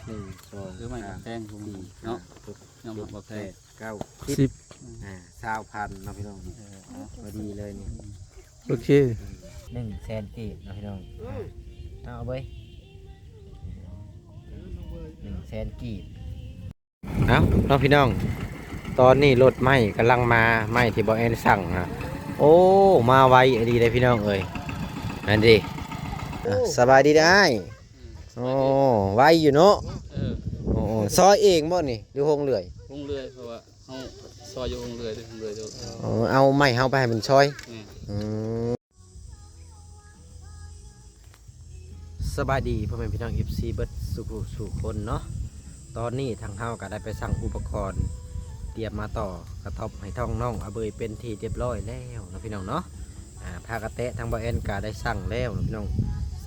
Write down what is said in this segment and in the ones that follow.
คือไม่แพงคุณเนาะยอมรับแพง 10 20,000เนาะพี่น้องพอดีเลยนี่ โอเค 100,000กีบเนาะพี่น้องเอาไป100,000กีบเอาเนาะพี่น้องตอนนี้รถไหม้กำลังมาไหม้ที่บอแอนสั่งนะโอ้มาไวดีเลยพี่น้องเอ้ยนั่นดิสบายดีได้โอ้ไวอยู่เนาะโอ้ซอยเองบ่นี่อยู่ห้องเลื่อย ลงเรือเพราะว่าเขาซอยอยู่ลงเรือด้วยลงเรือด้วย เอาไม้เฮาไปให้มันซอยสบายดีพ่อแม่พี่น้อง FC เบิดสุคนเนาะตอนนี้ทางเฮาก็ได้ไปสั่งอุปกรณ์เตรียมมาต่อกระทบให้ท้องน้องอาเบยเป็นที่เรียบร้อยแล้วนะพี่น้องเนาะพากระแตะทางบอแอนก็ได้สั่งแล้วนะพี่น้อง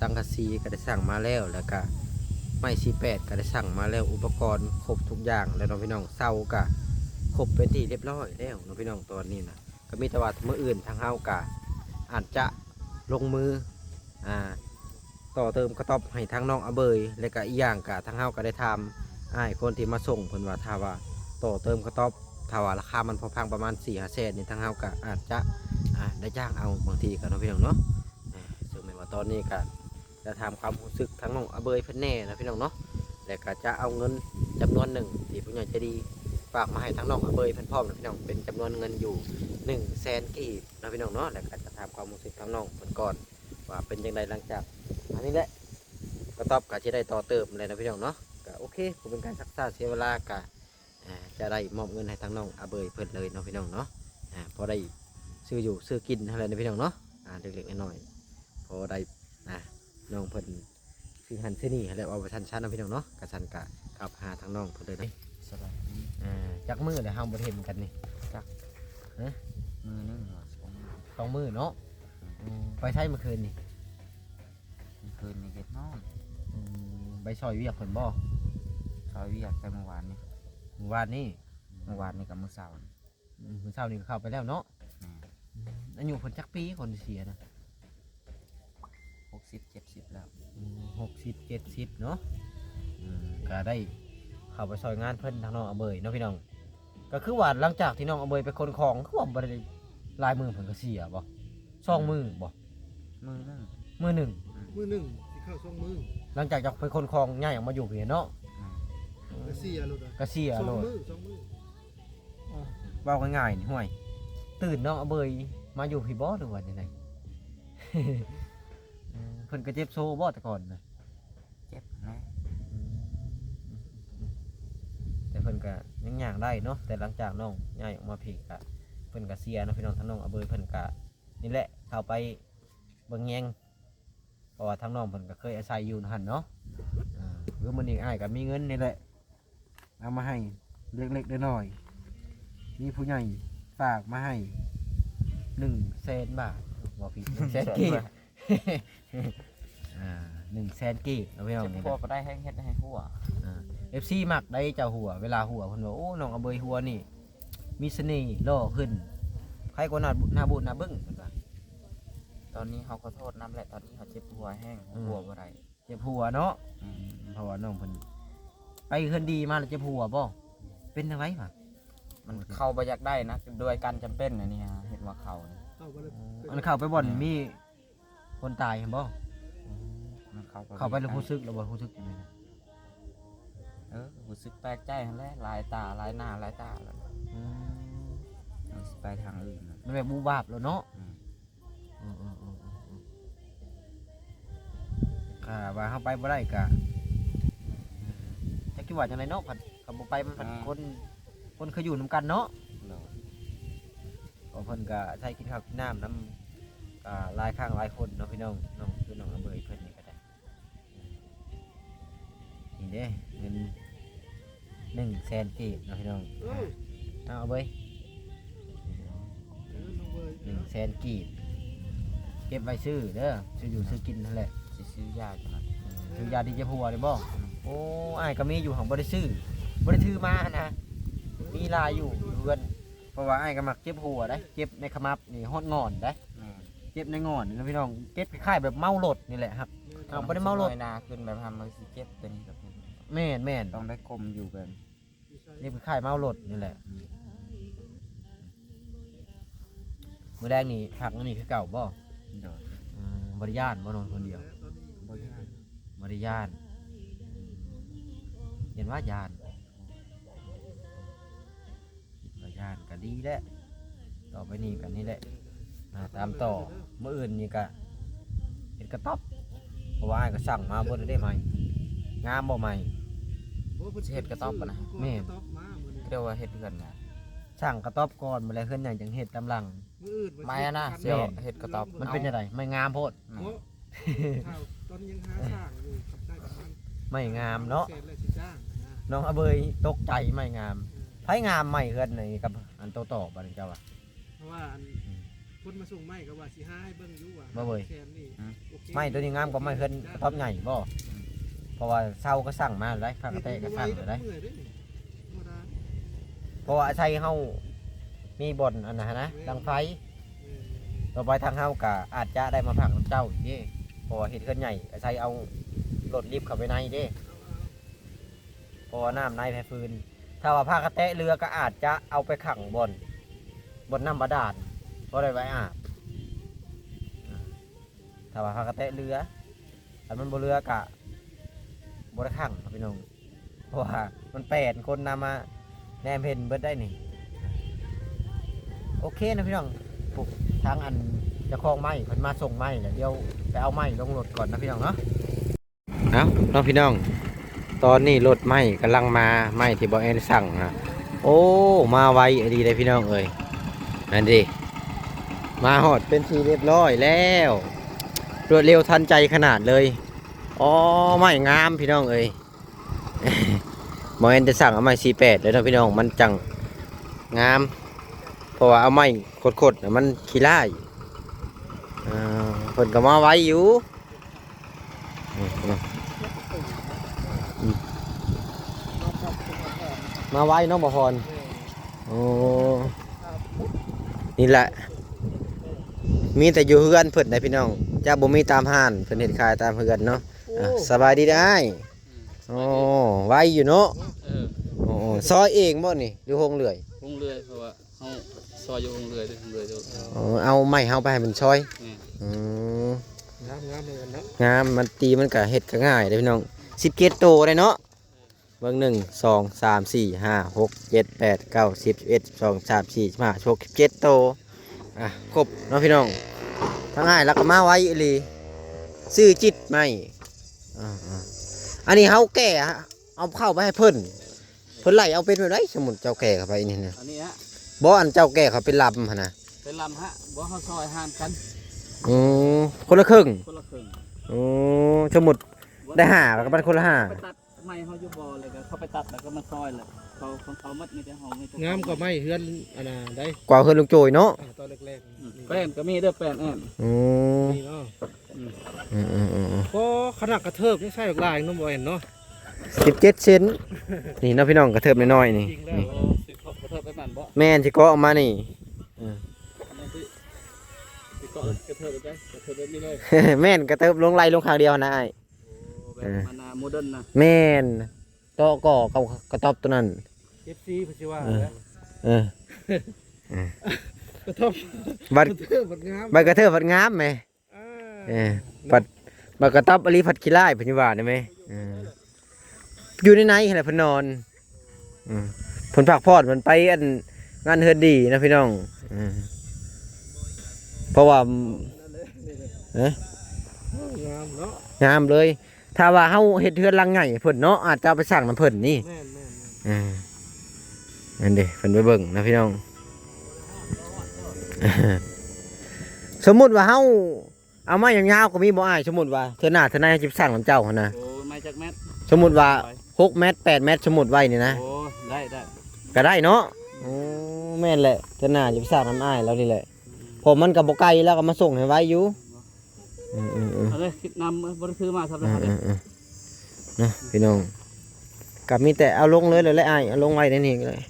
สังกะสีก็ได้สั่งมาแล้วแล้วก็ไม้48ก็ได้สั่งมาแล้วอุปกรณ์ครบทุกอย่างแล้วน้องพี่น้องเสาก็ครบเป็นที่เรียบร้อยแล้วน้องพี่น้องตอนนี้นะก็มีแต่ว่าเมื่ออื่นทางเฮาก็อาจจะลงมือต่อเติมกระต๊อบให้ทางน้องอาเบยและก็อีกอย่างก็ทางเฮาก็ได้ทำคนที่มาส่งเพิ่นว่าถ้าว่าต่อเติมกระต๊อบถ้าว่าราคามันพอพังประมาณ4-5 แสนนี่ทางเฮาก็อาจจะได้จ้างเอาบางทีก็น้องพี่น้องเนาะซึ่งแม้ว่าตอนนี้ก็จะทำความรู้สึกทางน้องอาเบยเพิ่นแน่นะพี่น้องเนาะและก็จะเอาเงินจำนวนหนึ่งที่ผู้ใหญ่ใจดีฝากมาให้ทางน้องอาเบยเพิ่นพร้อมนะพี่น้องเป็นจำนวนเงินอยู่100,000 กีบนะพี่น้องเนาะและก็จะทำความรู้สึกทางน้องเพิ่นก่อนว่าเป็นยังไงหลังจากอันนี้แหละกระต๊อบก็จะได้ต่อเติมเลยนะพี่น้องเนาะก็โอเคผมเป็นการซักซ่าเสียเวลาก็จะได้มอบเงินให้ทางน้องอาเบยเพิ่นเลยเนาะพี่น้องเนาะพอได้ซื้ออยู่ซื้อกินอะไรนะพี่น้องเนาะเล็กๆน้อยๆพอได้น้องเพิ่นซื้อหันซื้อนี่แล้วเอาไปทันชั้นนะพี่น้องเนาะกระชันกะขับหาทางน้องเพิ่นเลยนะจักมือเลยห้ามบ่เห็นกันนี่จักมือนึงสองมือเนาะไปใช้เมื่อคืนนี่เก็บนอนไปซอยเวียกเพิ่นบ่ซอยเวียกแต่เมื่อวานนี่กับมื้อเช้านี่ก็เข้าไปแล้วเนาะอายุเพิ่นจักปีคนเสียนะ60-70แล้ว60-70เนาะก็ได้เข้าไปซอยงานเพิ่นทางน้องอาเบยเนาะพี่น้องก็คือว่าหลังจากที่น้องอาเบยไปคนของคือว่าบ่ได้ลายมือเพิ่นก็เสียบ่2 มือบ่มือหนึ่งที่เข้า2 มื้อหลังจากไปคนของย้ายออกมาอยู่เพียเนาะก็เสียโลดก็เสียโลด2 มื้อเว้าง่ายๆนี่ห่วยตื่นน้องอาเบยมาอยู่พี่บ่หรือว่าจังได๋ เพิ่นก็เจ็บโซ่บ่แต่ก่อนนะเจ็บนะแต่เพิ่นก็ยังย่างได้เนาะแต่หลังจากน้องย้ายออกมาพี่ก็เพิ่นก็เสียเนาะพี่น้องทั้งน้องอาเบยเพิ่นก็นี่แหละเข้าไปเบิ่งแยงเพราะว่าทั้งน้องเพิ่นก็เคยอาศัยอยู่หั่นเนาะหรือมื้อนี้อ้ายก็มีเงินนี่แหละเอามาให้เล็กๆน้อยๆมีผู้ใหญ่ฝากมาให้100,000 บาทบ่ผิด100,000 กีบ100,000 กีบเอาไว้เอาเนี่ย พวกก็ได้ให้เฮ็ดให้หัวFC มักได้เจ้าหัวเวลาหัวเพิ่นว่าโอ้น้องอาเบยหัวนี่มีเสน่ห์หล่อขึ้นใครก็น่าบูดน่าเบิ่งเพิ่นว่า ตอนนี้เขาขอโทษน้ำแหละตอนนี้เขาเจ็บหัวแห้งหัวบ่ได้ เจ็บหัวเนาะเพราะว่าน้องเพิ่นไปเพิ่นดีมาแล้วเจ็บหัวบ่เป็นจังได๋ล่ะ มันเข้าบ่อยากได้นะโดยการจำเป็นอันนี้เห็นว่าเข้านี่ มันเข้าไปบ่อนมีคนตายเห็นบ่ มันเข้าไปแล้วรู้สึกแล้วบ่รู้สึกจังได๋รู้สึกแปลกใจหั่นแหละลายตาลายหน้าลายตาแล้วมันสิไปทางอื่นมันแบบบูบาบแล้วเนาะว่าเฮาไปบ่ได้ก็จักสิว่าจังได๋เนาะผัดก็บ่ไปมันผัดคนเคยอยู่นำกันเนาะเพิ่นก็ใช้กินข้าวกินน้ำนำหลายครั้งหลายคนเนาะพี่น้องคือน้องอาเบยเพิ่นนี่ก็ได้นี่เด้เงิน100,000 กีบเนาะพี่น้องเอาเบย100,000 กีบเก็บไว้ซื้อเด้อซื้ออยู่ซื้อกินนั่นแหละสิซื้อยาจังได๋ซื้อยาดีเจ็บหัวได้บ่โอ้อ้ายก็มีอยู่ของบ่ได้ซื้อบ่ได้ถือมานะมีลายอยู่เรือนเพราะว่าอ้ายก็มักเจ็บหัวได้เจ็บในขมับนี่ฮอดงอนได้เจ็บในงอนนี่นะพี่น้องเจ็บคล้ายๆแบบเมารถนี่แหละครับบ่ได้เมารถนาขึ้นแบบทำมันสิเจ็บตัวนี้กับ แม่นแม่น ต้องได้กลมอยู่กัน นี่เป็นค่ายเมารถนี่แหละมื้อแรกนี่พักอันนี่คือเก่าบ่ โดย บริยานบ่นอนคนเดียว บ่ยาก บริยานเห็นว่ายานคิดว่ายานก็ดีแหละต่อไปนี่กันนี่แหละตามต่อเมื่ออื่นนี่ก็เห็นกระต๊อบเพราะว่าอ้ายก็สั่งมาบ่ได้ไหมงามบ่ใหม่ สิเฮ็ดกระต๊อบปะนะ แม่ กระต๊อบมามื้อนี้ เรียกว่าเฮ็ดเฮือนนะ สั่งกระต๊อบก่อนมาแล้วขึ้นอย่างจังเห็ดตำลัง มื้ออื่นว่า ไม้อะนะ สิ เสียวเฮ็ดกระต๊อบ มันเป็นยังไงไม่งามโพด โอ้ข่าวตอนนี้ยังหาสร้างอยู่กับได้ประมาณ ไม่งามเนาะ แสนเลยสิจ้างนะ น้องอเบยตกใจไม่งามไผงามไม่เฮือนในกับอันโตต่อบัดนี้เจ้าว่ะ เพราะว่าอันคนมาส่งไม้ก็ว่าสิหาให้เบิ่งอยู่ว่า บ่เว้ย แสนนี่โอเค ไม่ตัวนี้งามกว่าไม่เฮือนกระต๊อบใหญ่บ่เพราะว่าเช่าก็สั่งมาได้ข้างกระเตะก็สั่งได้ เมื่อยเด้อนี่ธรรมดา เพราะว่าใช้เฮามีบ่อนอันนะดังไฟ เออ ต่อไปทางเฮาก็อาจจะได้มาพักกับเจ้าอีกเด้เพราะว่าเฮ็ดเฮือนใหญ่ใช้เอารถลิฟต์เข้าไปในเด้เพราะว่าน้ำในแผ่ฟืนถ้าว่าผ้ากระเตะเรือก็อาจจะเอาไปขังบนน้ำบาดาลเพราะได้ไว้อาบถ้าว่าผ้ากระเตะเรือแต่มันบ่เรือกะบ่ได้ขังครับพี่น้องเพราะว่ามัน8คนนำมาแนมเพนเบิดได้นี่โอเคนะพี่น้องปลูกทางอันเจะคลองไม้เพิ่นมาส่งไม้แล้วเดี๋ยวไปเอาไม้ลงรถก่อนนะพี่น้องเนาะเอาน้องพี่น้องตอนนี้รถไม้กำลังมาไม้ที่บ่แอนสั่งนะโอ้มาไวดีเลยพี่น้องเอ้ยนั่นดิมาหอดเป็นทีเรียบร้อยแล้วรวดเร็วทันใจขนาดเลยอ๋อไม้งามพี่น้องเอ้ย บ่แอนจะสั่งเอาไม้48เลยนะพี่น้องมันจังงามเพราะว่าเอาไม้ขดๆน่ะมันขี้ร้ายเพิ่นก็มาไว้อยู่มาไว้น้องบ่พรโอ้นี่แหละมีแต่อยู่เฮือนเพิ่นได้พี่น้องจ้าบ่มีตามห้านเพิ่นเฮ็ดขายตามเฮือนเนาะสบายดีได้โอ้ไว้อยู่เนาะ เออ โอ้ซอยเองบ่นี่หรือโฮงเลื่อย วงเรือยเพราะว่าเฮาซอยอยู่วงเรือยด้วยวงเรือยด้วย เอาไม้เฮาไปให้มันซอย นี่ อืม งามเลยกันเนาะ งามมันตีมันก็เฮ็ดก็ง่ายเด้อพี่น้อง17โตได้เนาะเบิ่ง1 2 3 4 5 6 7 8 9 10 11 12 13 14 15 16 17โตครบเนาะพี่น้องทั้งง่ายแล้วก็มาไว้อีหลีซื้อจิตไหมอันนี้เฮาแก่เอาเข้าไปให้เพิ่นไล่เอาเป็นแบบไรสมุนเจ้าแก่เข้าไปนี่นะ อันนี้ฮะ บ่อันเจ้าแก่เขาเป็นลำหั่นน่ะ เป็นลำฮะบ่เฮาซอยหานกัน คนละครึ่ง คนละครึ่ง สมุดได้ห้าแล้วก็เป็นคนละห้า ไปตัดไม้เฮาอยู่บ่อเลยก็เขาไปตัดแล้วก็มาซอยเลยเขาของเขามัดมีแต่ห้องมีแต่ งามกว่าไม้เฮือนอันน่ะได้ กว่าเฮือนลุงโจยเนาะ ตอนแรกๆนี่ แป้นก็มีเด้อแป้นแอน นี่เนาะ อืม ก็ขนาดกระเทิบยังใส่ดอกลายน้องบ่เห็นเนาะ 17 เซนนี่เนาะพี่น้องกระเทิบน้อยๆนี่ จริงแล้ว โอ้สิเขากระเทิบไปมันบ่ แม่นสิก็ออกมานี่ อันนั้นสิก็กระเทิบไปกระเทิบไปนี่เลย แม่นกระเทิบลงไหลลงข้างเดียวนะไอ้ โอ้แบบมันโมเดิร์นนะ แม่นก็กับกระต๊อบตัวนั้น FC เพิ่นสิว่า เออ กระเทิบ บัด กระเทิบบัดงาม บัดกระเทิบบัดงามแหมบัดกระต๊อบอลีผัดขี้ไล่เพิ่นว่าได้ไหมอยู่ในไหนหั่นแหละเพิ่นนอนเพิ่นพักผ่อนมันไปอันงานเฮือนดีนะพี่น้องเพราะว่า งามเนาะ งามเลยถ้าว่าเฮาเฮ็ดเฮือนหลังใหญ่เพิ่นเนาะอาจจะเอาไปสั่งน้ำเพิ่นนี่ แม่น นั่นเด้เพิ่นไปเบิ่งนะพี่น้อง สมมุติว่าเฮาเอามายาวๆก็มีบ่อ้ายสมมุติว่าเทื่อหน้าเทื่อหน้าจะสั่งน้ำเจ้าหั่นน่ะ โอ้ไม่จากแมท สมมุติว่า6เมตร8เมตรสมมุติไว้นี่นะ โอ้ได้ได้ ก็ได้เนาะแม่นแหละเทื่อหน้าจะไปสั่งน้ำอ้ายแล้วนี่แหละผมมันก็บ่ไกลแล้วก็มาส่งให้ไว้อยู่เอาเลยคิดนำบริซื้อมาทำอะไรเลย นะพี่น้องกับมีแต่เอาลงเลยเลยไอ้เอาลงไว้ในนี่เลย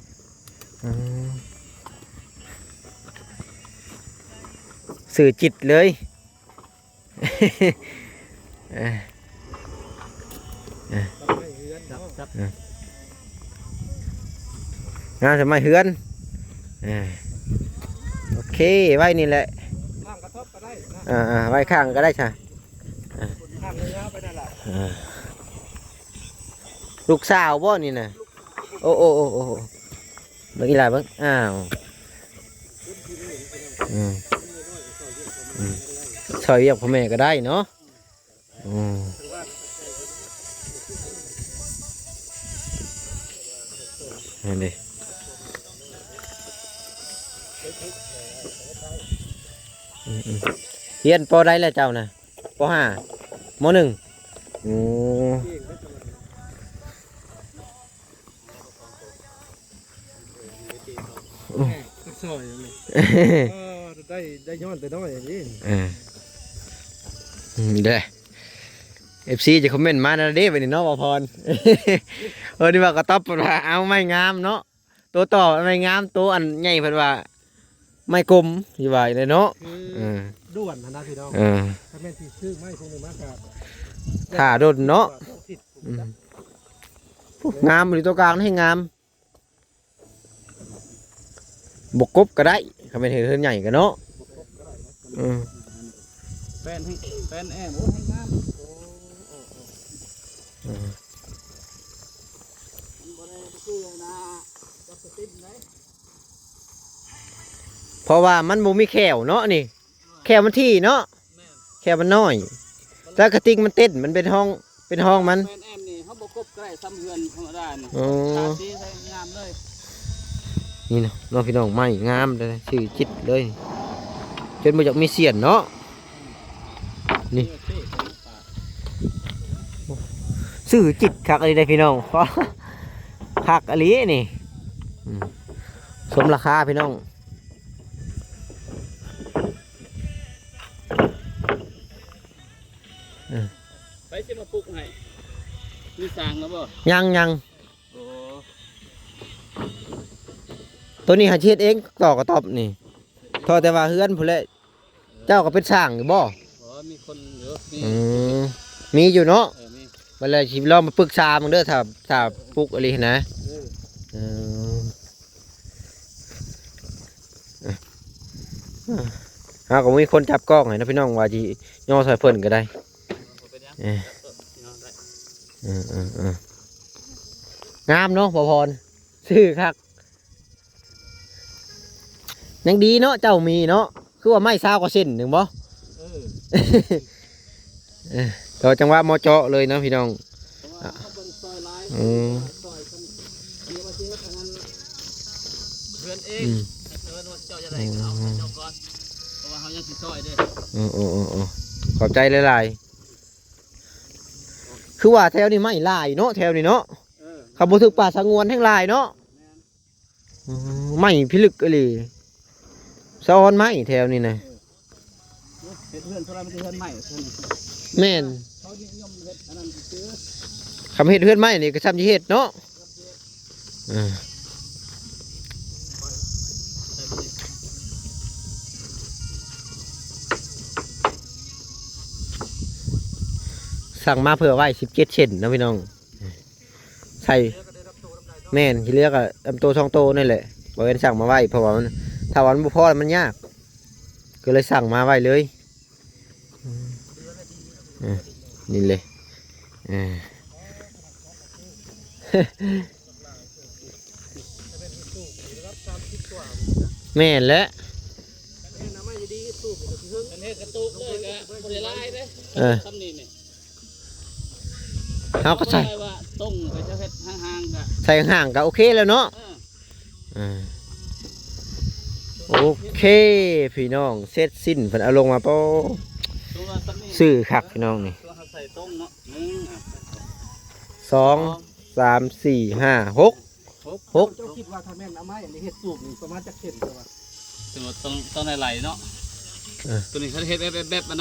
สื่อจิตเลย ครับ งามทำไมเฮือนโอเคไว้นี่แหละ ข้างกระทบก็ได้นะ ไว้ข้างก็ได้ใช่ ข้างเนื้อไปนั่นแหละ ลูกสาวบ่นี่นะโอ้เมื่อกี้อะไรบ้างอ้าวซอยเรียกพ่อแม่ก็ได้เนาะนั่นดิเรียนปอได้แล้วเจ้านะปห้ามหนึ่งซอยเลยได้ย้อนแต่น้อยอย่างนี้ เด้อ FC จะคอมเมนต์มานะเด้ไปนี่เนาะบ่พรนี่ว่าก็ตอบว่าเอาไม่งามเนาะตัวต่อไม่งามตัวอันใหญ่เพิ่นว่าไม่กลมอยู่ว่าเลยเนาะด่วนนะพี่น้องถ้าแม่นที่ชื่อไม่คงเลยมากครับ ถ้าโดนเนาะงามหรือตัวกลางให้งามบกกบก็ได้เขาเป็นเฮือนใหญ่กันเนาะแฟนแอมโอ้ให้งามเพราะว่ามันบ่มีแขวเนาะนี่แขวมันที่เนาะแขวมันน้อยแต่กระติกมันเต้นมันเป็นห้องมัน แฟนแอมนี่เขาบกบใกล้ซ้ำเฮือนธรรมดานี่ อ๋อ ทาสีใส่งามเลย นี่เนาะน้องพี่น้องไม่งามเลยชื่อจิตเลยจนมาจากมีเสียนเนาะนี่สื่อจิตคักอะไรได้พี่น้องคักอะไรนี่สมราคาพี่น้อง ไปสิมาปลุกให้มีสร้างแล้วบ่ ยัง โอ้ ตัวนี้หาเช็ดเองต่อกระตอบนี่ทอแต่ว่าเฮือนพุ่นแหละเจ้าก็เป็นสร้างอยู่บ่ มีคนเหลือมีอยู่เนาะ มี เวลาชิมลองมาปรึกษามึงเด้อถ้าปลุกอะไรนะก็มีคนจับกล้องให้นะพี่น้องว่าจีย่อใส่เพิ่นก็ได้งามเนาะพอพรซื้อคักยังดีเนาะเจ้ามีเนาะคือว่าไม่ซาวก็เส้นหนึ่งบ่ต่อจังหวะมอเจาะเลยนะพี่น้องเพื่อนเองเจ้าจะได้เอาเจ้าก่อนเพราะว่าเขายังสิซอยเด้ขอบใจหลายๆคือว่าแถวนี้ไม่ลายเนาะแถวนี้เนาะขับบุถึกป่าสงวนแห่งลายเนาะไม่พิลึกอะไรซ้อนไม้แถวนี้นะเฮ็ดเพื่อนเท่าไรมันจะเฮ็ดใหม่เพิ่น แม่น เขานิยมเฮ็ดอันนั้นซื้อ คำเฮ็ดเพื่อนไม้นี่ก็ซ้ำที่เฮ็ดเนาะสั่งมาเผื่อไว้17 เซนนะพี่น้องใส่แม่นที่เลือกอะลำโตช่องโตนั่นแหละบอกว่าสั่งมาไว้เพราะว่ามันถ้าวันบุพอมันยากก็เลยสั่งมาไว้เลยนี่เลยแม่นและอันนี้กระตุกเลยก็บ่ได้ลายเด้ซ้ำนี่นี่เขาก็ใส่ว่าต้งไปจะเฮ็ดห่างๆก็ใส่ห่างก็โอเคแล้วเนาะโอเคพี่น้องเสร็จสิ้นเพิ่นเอาลงมาโปซื้อคักพี่น้องนี่ใส่ต้งเนาะ2 3 4 5 6เจ้าคิดว่าถ้าแม่นเอาไม้อันนี้เฮ็ดสูบนี่ประมาณจักเส้นตัวต้องไหลๆเนาะตัวนี้เขาเฮ็ดแบบมัน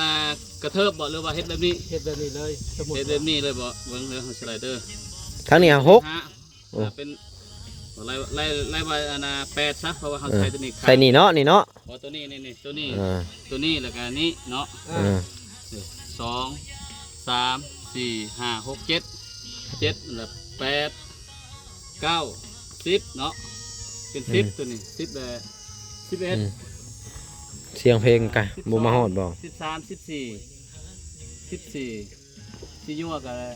กระเทิบบ่หรือว่าเฮ็ดแบบนี้เฮ็ดแบบนี้เลยเฮ็ดแบบนี้เลยบ่เบิ่งเลยสไลเดอร์ทั้งนี้6เป็นไล่ไว้อัน8ซะเพราะว่าเขาใส่ตัวนี้ใส่นี่เนาะนี่เนาะตัวนี้นี่ตัวนี้แล้วก็นี้เนาะ2 3 4 5 6 7แบบ 8 9 10เนาะเป็น10ตัวนี้10เลย11 เสียงเพลงกะบ่มาฮอดบ่ 13 14 14ยั่วกันเลย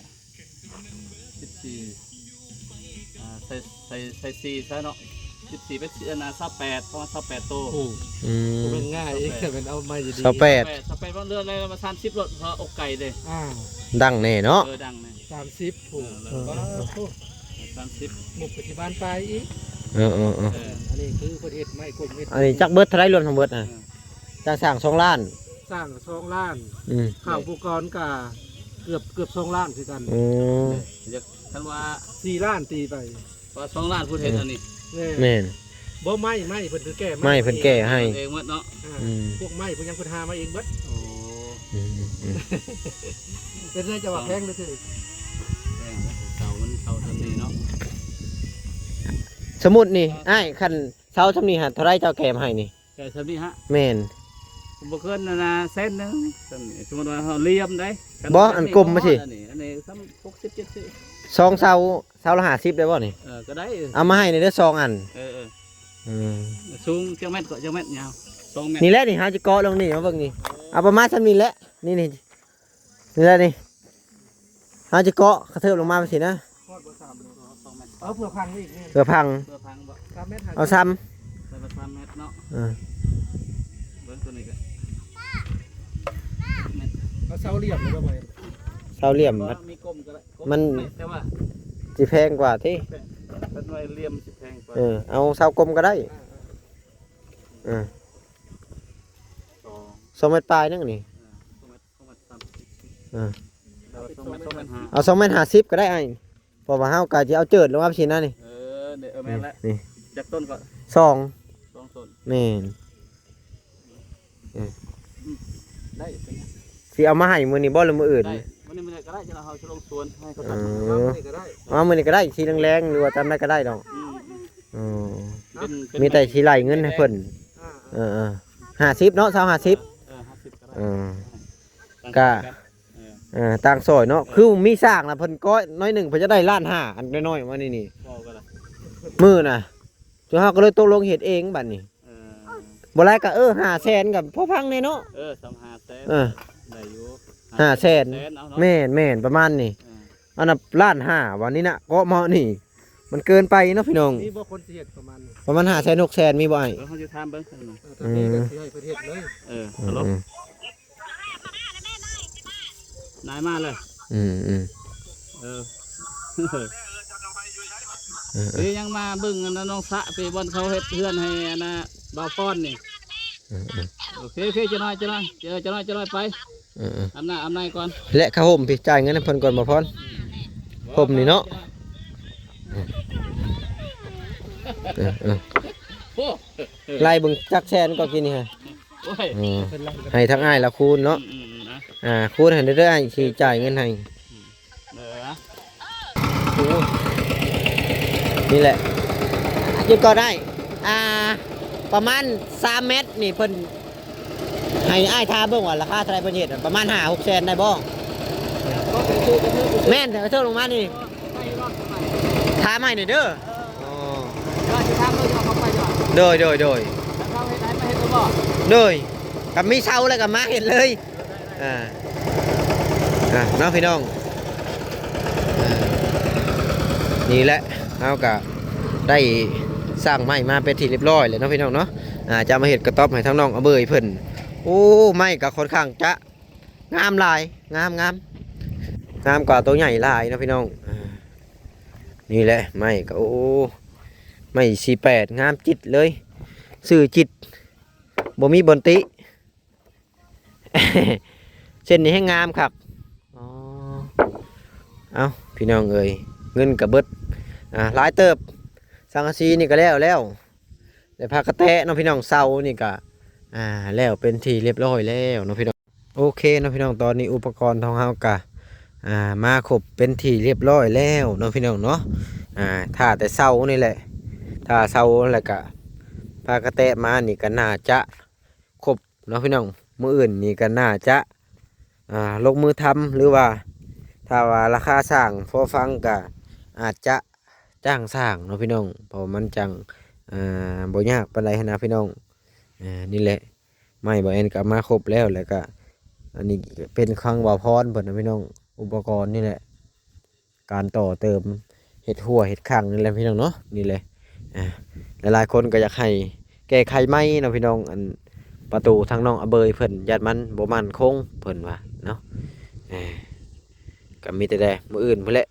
14ใส่4ซะเนาะ14เป็นอันน่ะ28เพราะว่า28โต โอ้ อืม เป็นง่ายแต่เป็นเอาไม้ดีๆ 28 28ว่าเรืออะไรมา30รถเพราะอกไก่เด้ ดังแน่เนาะ ดังแน่ 30ถูก แล้วก็ 30 หมุกปัจจุบันไปอีก เออ อันนี้คือประเทศไม้กลมเม็ด อันนี้จักเบิดเท่าไรรวมทั้งเบิดน่ะจักสร้าง2 ล้าน สร้าง2 ล้าน อืม ข้าวอุปกรณ์ก็เกือบ2 ล้านคือกัน อืม เรียกท่านว่า 4 ล้านตีไป ว่า2ล้านพูดเห็นอันนี้ แม่น บ่ไม้เพิ่นคือแก้ ไม่เพิ่นแก้ให้ เองหมดเนาะ อืม พวกไม้เพิ่นยังเพิ่นหามาเองเบิด โอ้ อืม เป็นได้จะว่าแพงเลยคือ แพงเสามันเสาทำนี้เนาะ สมมุตินี่อ้ายคันเสาซำนี้ฮะเท่าไรเจ้าแกมให้นี่ แกทำนี้ฮะ แม่น บ่เกินนะเส้นนึงสมมติว่าเฮาเลี่ยมได้ บ่อันกลมมาสิ อันนี้ซ้ำ60 70 2 เสาละ50ได้บ่นี่ ก็ได้ เอามาให้ในเด้อ2 อัน อืม สูงจังเม็ดก็จังเม็ดยาว2เมตร นี่แหละนี่หาจะเกาะลงนี่มาเบิ่งนี่เอาประมาณซำนี้แหละนี่แหละนี่หาจะเกาะกระเทิบลงมาไปสินะ ฮอดบ่3เลย 2เมตร เอาเผื่อพังอีกนี่ เพื่อพัง เพื่อพังบ่ 3 เมตร เอาซ้ ได้มา3เมตรเนาะ ำอ่า เบิ่งตัวนี้ก็ เอาเสาเหลี่ยมเลยบ่ไป เสาเหลี่ยม บ่มีกลมก็ได้กล มัน แต่ว่า สิแพงกว่าที่ เป็นไว้เหลี่ยมสิแพงกว่า เอาเสากลมก็ได้2 เมตรปลายนึงนี่ เอา2 เมตร 50ก็ได้ไอ้เพราะว่าเฮาก็สิเอาเจิดลงมาสินะนี่ เดี๋ยวแม่นแล้ว นี่ จากต้นก็ 2 2ต้น แม่น ได้เป็นไง สิเอามาให้มื้อนี้บ่หรือมื้ออื่น ได้วันนี้มันก็ได้จะเราจะลงสวนให้เขา เอ ตัด อ นี่ก็ได้ เอามื้อนี้ก็ได้สีแรงๆหรือว่าจำได้ก็ได้ดอก อืม อ๋อ เป็น มีแต่สิไล่เงินให้เพิ่น 50เนาะ20 50 50ก็ได้ เออ ก็ ต่างซอยเนาะคือมีสร้างนะเพิ่นก็น้อยหนึ่งเพิ่นจะได้ล้านห้าอันน้อยๆมานี่ พอก็ได้ มื้อน่ะจนเฮาก็เลยตกลงเฮ็ดเองบัดนี้บ่ไรก็500,000กับพอพังแน่เนาะ 3500,000 เออ ได้อยู่ 500,000 เอาเนาะ แม่นประมาณนี้อันน่ะล้านห้าวันนี้น่ะก็เหมาะนี่ มันเกินไปเนาะพี่น้อง นี่บ่คนสิเฮ็ดประมาณนี้ ประมาณ500,000 600,000มีบ่ไอ้ เขาจะทำเบิ่ง ตอนนี้ก็สิให้ประเทศเลย ฮัลโหลนายมาเลย อืม ยังมาเบิ่งอันนั้นน้องสะไปบอนเขาเฮ็ดเพื่อนให้อันน่ะบ่าวป้อนนี่โอเคจะน้อยไปอำนาจก่อน และข้าวห่มพี่จ่ายเงินให้เพิ่นก่อนบ่พรห่มนี่เนาะไล่เบิ่งจักแสนก็กินนี่ฮะ โอ้ย ให้ทั้งอ้ายและคูณเนาะคูณให้เรื่อยๆสิจ่ายเงินให้นี่แหละหยุดก็ได้ประมาณ3 เมตรนี่เพิ่นให้อ้ายทาเบิ่งว่าราคาเท่าไหร่เพิ่นเฮ็ดประมาณ5-6 แสนได้บ่แม่นแต่เท่าลงมานี่ทาใหม่หน่อยเด้อโดยกับมีเช่าแล้วกับมาเห็นเลยน้องพี่น้องนี่แหละเอากะได้สร้างไม้มาเป็นที่เรียบร้อยเลยน้องพี่น้องเนาะจะมาเห็ดกระต๊อบให้ทั้งน้องเอาเบยเพิ่นโอ้ไม้กับค่อนข้างจะงามหลายงามกว่าตัวใหญ่หลายนะพี่น้องนี่แหละไม้ก็โอ้ไม้48งามจิตเลยสื่อจิตบ่มีบนติ เส้นนี้ให้งามครับเอาพี่น้องเอ้ยเงินกับเบิดหลายเติบสังกะสีนี่ก็แล้วแต่พากระแตะน้องพี่น้องเสานี่ก็แล้วเป็นที่เรียบร้อยแล้วน้องพี่น้องโอเคน้องพี่น้องตอนนี้อุปกรณ์ของเฮากะมาครบเป็นที่เรียบร้อยแล้วน้องพี่น้องเนาะถ้าแต่เสานี่แหละถ้าเสาแล้วก็พากระแตะมานี่ก็น่าจะครบน้องพี่น้องมื้ออื่นนี่ก็น่าจะลงมือทำหรือว่าถ้าว่าราคาสร้างพอฟังก็ อาจจะจ้างสร้างเนาะพี่น้องเพราะมันจังบ่ยากปานใดหั้นนะพี่น้องนี่แหละไม้บ่แอนก็มาครบแล้วแล้วก็อันนี้เป็นคลังบ่าวพรเพิ่นนะพี่น้องอุปกรณ์นี่แหละการต่อเติมเฮ็ดหัวเฮ็ดข้างนี่แหละพี่น้องเนาะนี่แหละหลายๆคนก็อยากให้แก้ไขไหมเนาะพี่น้องอันประตูทางน้องอเบยเพิ่นญาติมันบ่มั่นคงเพิ่นว่าเนาะก็มีแต่ได้มื้ออื่นพุ่นแหละ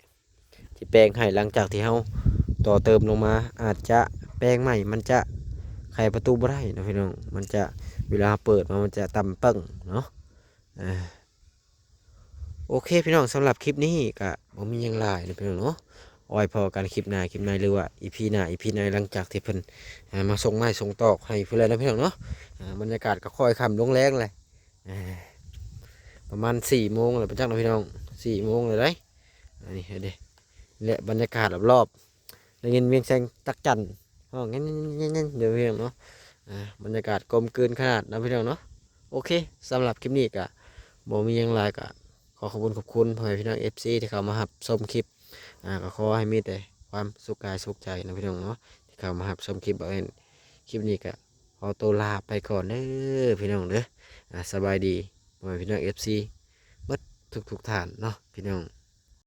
ที่แปลงให้หลังจากที่เฮาต่อเติมลงมาอาจจะแปลงใหม่มันจะไขประตูบ่ได้เนาะพี่น้องมันจะเวลาเปิดมามันจะต่ำปึ้งเนาะโอเคพี่น้องสำหรับคลิปนี้ก็บ่มีหยังหลายนะพี่น้องเนาะเอาไว้พอกันคลิปหน้าหรือว่าอีพีหน้าหลังจากที่เพิ่นมาส่งไม้ส่งตอกให้เพื่อนแล้วนะพี่น้องเนาะบรรยากาศก็ค่อยค่ำลงแรงเลยประมาณ4 โมงเลยเป็นจังนะพี่น้อง4 โมงเลยได้อันนี้เด้และบรรยากาศรอบๆได้ยินเวียงแซงตักจันอ๋องั้นเดี๋ยวพี่น้องเนาะบรรยากาศกลมกลืนขนาดนะพี่น้องเนาะโอเคสำหรับคลิปนี้ก็บ่มีหยังหลายก็ขอขอบคุณพ่อแม่พี่น้อง FC ที่เข้ามารับชมคลิปก็ขอให้มีแต่ความสุขกายสุขใจนะพี่น้องเนาะที่เข้ามารับชมคลิปเอาเองคลิปนี้ก็ขอตัวลาไปก่อนเด้อพี่น้องเด้อสบายดีพ่อแม่พี่น้อง FC หมดทุกท่านเนาะพี่น้อง